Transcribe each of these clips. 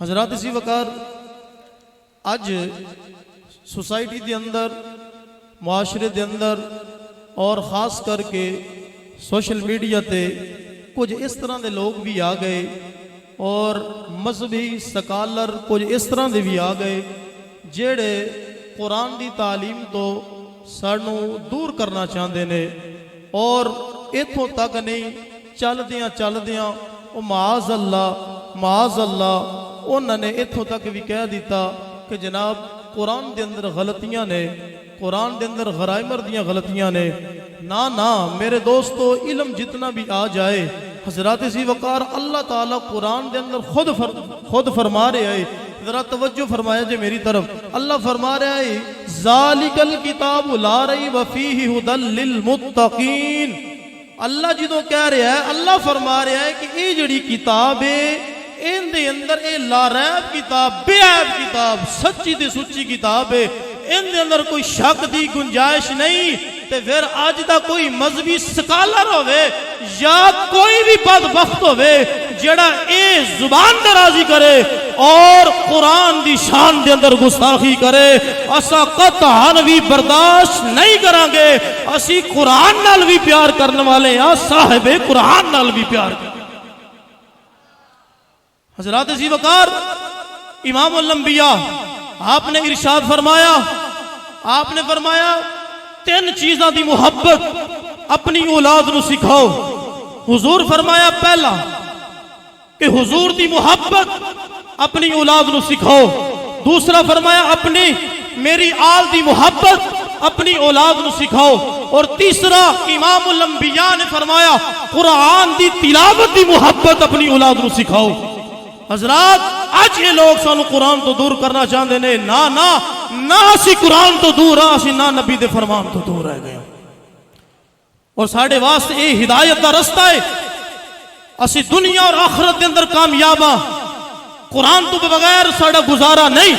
حضرات اسی وقار اج سوسائٹی دے اندر معاشرے دے اندر اور خاص کر کے سوشل میڈیا تے کچھ اس طرح دے لوگ بھی آ گئے اور مذہبی سکالر کچھ اس طرح دے بھی آ گئے جیڑے قرآن دی تعلیم تو سانو دور کرنا چاہتے نے اور اتھوں تک نہیں چل دیاں معاذ اللہ انہوں نے اتھوں تک بھی کہہ دیتا کہ جناب قرآن دے اندر غلطیاں نے، قرآن دے اندر غرائمر دیاں غلطیاں نے۔ نا میرے دوستو، علم جتنا بھی آ جائے، حضرات اسی وقار اللہ تعالیٰ قرآن دے اندر خود فرما رہے ہیں، ذرا توجہ فرمایا جے میری طرف، اللہ فرما رہا ہے ذالک الکتاب لا ریب فیہ ھدی للمتقین۔ اللہ جدوں کہہ رہا ہے، اللہ فرما رہا ہے کہ یہ جڑی کتاب ہے ان دے اندر اے لا ریب کتاب، بے عیب کتاب، سچی تے سچی کتاب ہے، ان دے اندر کوئی شک دی گنجائش نہیں۔ تے پھر آج دا کوئی مذہبی سکالر ہوئے یا کوئی بھی بدبخت ہوئے جڑا اے زبان درازی کرے اور قرآن دی شان دے اندر گستاخی کرے، اسا قطعاً بھی برداشت نہیں کرانگے۔ اسی قرآن نال بھی پیار کرنے والے ہیں، صاحب قرآن نال بھی پیار کرنے۔ حضرات اسی وقار امام الانبیاء آپ نے ارشاد فرمایا، آپ نے فرمایا 3 چیزاں دی محبت اپنی اولاد نو سکھاؤ۔ حضور فرمایا پہلا کہ حضور دی محبت اپنی اولاد نو سکھاؤ، دوسرا فرمایا اپنی میری آل دی محبت اپنی اولاد نو سکھاؤ، اور تیسرا امام الانبیاء نے فرمایا قرآن دی تلاوت دی محبت اپنی اولاد نو سکھاؤ۔ حضرات آج یہ لوگ سانو قرآن تو دور کرنا چاہتے ہیں، نہ اسی قرآن تو دور ہاں، اسی نہ نبی دے فرمان تو دور رہ گئے، اور ساڑھے واسطے یہ ہدایت دا رستہ ہے، اسی دنیا اور آخرت دے اندر کامیاب ہاں۔ قرآن تو بغیر ساڑھا گزارا نہیں،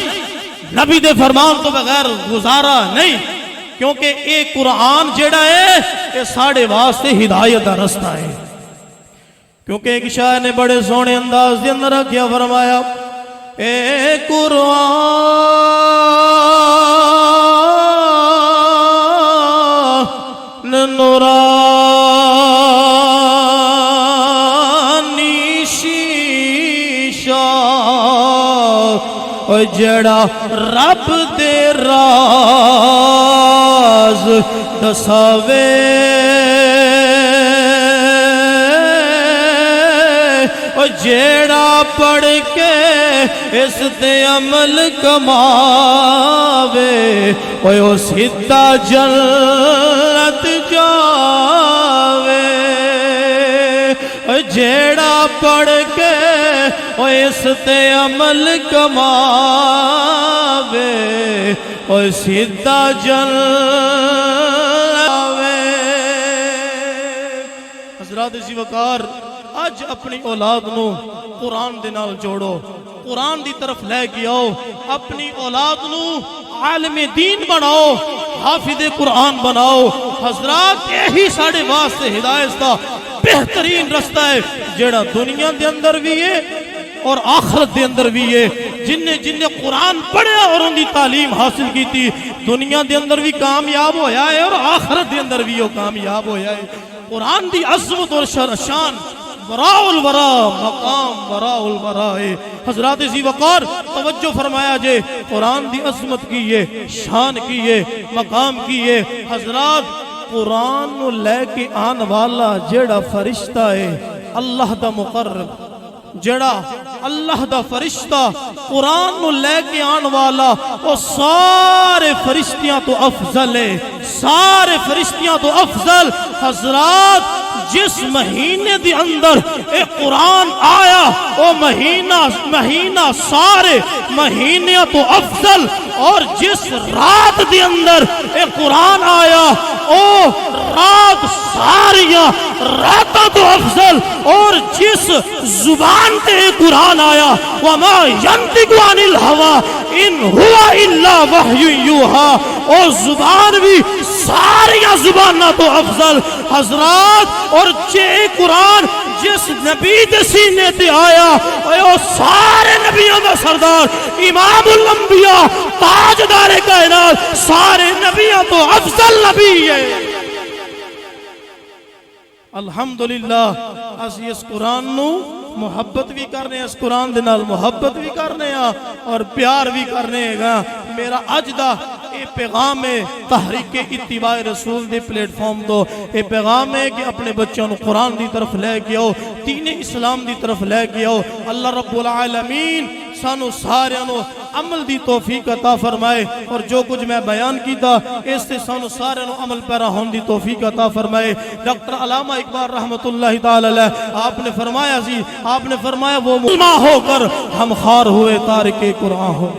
نبی دے فرمان تو بغیر گزارا نہیں، کیونکہ یہ قرآن جیڑا ہے یہ ساڑھے واسطے ہدایت دا رستہ ہے۔ کیونکہ ایک شاعر نے بڑے سونے انداز دے اندر کیا فرمایا، اے قرآن نورانی شیشہ جڑا رب دے راز دساوے، جیڑا پڑھ کے اس تے عمل کماوے، او سیدھا جنت جاوے۔ جیڑا پڑھ کے اس تے عمل کماوے، او سیدھا جنت جاوے۔ حضرات اسی وقار آج اپنی اولاد نو قرآن دے نال جوڑو، قرآن دی طرف لے کے آؤ، اپنی اولاد نو عالم دین بناؤ، حافظ قرآن بناؤ۔ حضرات یہی ساڑھے واسطے ہدایت دا بہترین رستہ ہے، جیڑا دنیا دے اندر بھی ہے اور آخرت دے اندر بھی ہے۔ جن نے قرآن پڑھیا اور ان دی تعلیم حاصل کی تھی، دنیا دے اندر بھی کامیاب ہویا ہے اور آخرت دے اندر بھی وہ کامیاب ہویا ہے۔ قرآن دی عظمت اور شان وراء الورا، مقام وراء الورا ہے۔ حضرات اسی وقار توجہ فرمایا جے، قرآن دی عظمت کی ہے، شان کی ہے، مقام کی ہے۔ حضرات قرآن نو لے کے آن والا جیڑا فرشتہ ہے، اللہ دا مقرب، جڑا اللہ دا فرشتہ قرآن نو لے کے آن والا، وہ سارے فرشتیاں تو افضل ہے، سارے فرشتیاں تو افضل۔ حضرات جس مہینے دی اندر اے قرآن آیا، وہ مہینہ سارے مہینیاں تو افضل، اور جس رات دی اندر اے قرآن آیا، او رات ساریاں راتاں تو افضل، اور جس زبان تے قرآن آیا، وَمَا يَنْطِقُ عَنِ الْهَوَىٰ إِنْ هُوَ إِلَّا وَحْيٌ يُوحَىٰ، اور زبان بھی ساریاں زبانہ تو افضل۔ حضرات اور قرآن جس نبی دے سینے تے آیا، وہ سارے نبیوں دا سردار امام الانبیاء تاجدار کائنات سارے نبیوں تو افضل نبی ہے۔ الحمدللہ اسی اس قرآن نو محبت بھی کرنے اس قرآن دے نال محبت بھی کرنے اور پیار بھی کرنے گا۔ میرا اج دا اے پیغام ہے تحریک اتباع رسول دے پلیٹ فارم تو اے پیغام ہے کہ اپنے بچوں نو قرآن دی طرف لے کے آؤ، دین اسلام دی طرف لے کے آؤ۔ اللہ رب العالمین سانو سارے نو عمل دی توفیق عطا فرمائے، اور جو کچھ میں بیان کیتا اس سے سانو سارے نو عمل پیرا ہون دی توفیق عطا فرمائے۔ ڈاکٹر علامہ اقبال رحمت اللہ تعالی علیہ آپ نے فرمایا وہ مسلمان ہو کر ہم خار ہوئے تارک قرآن ہو۔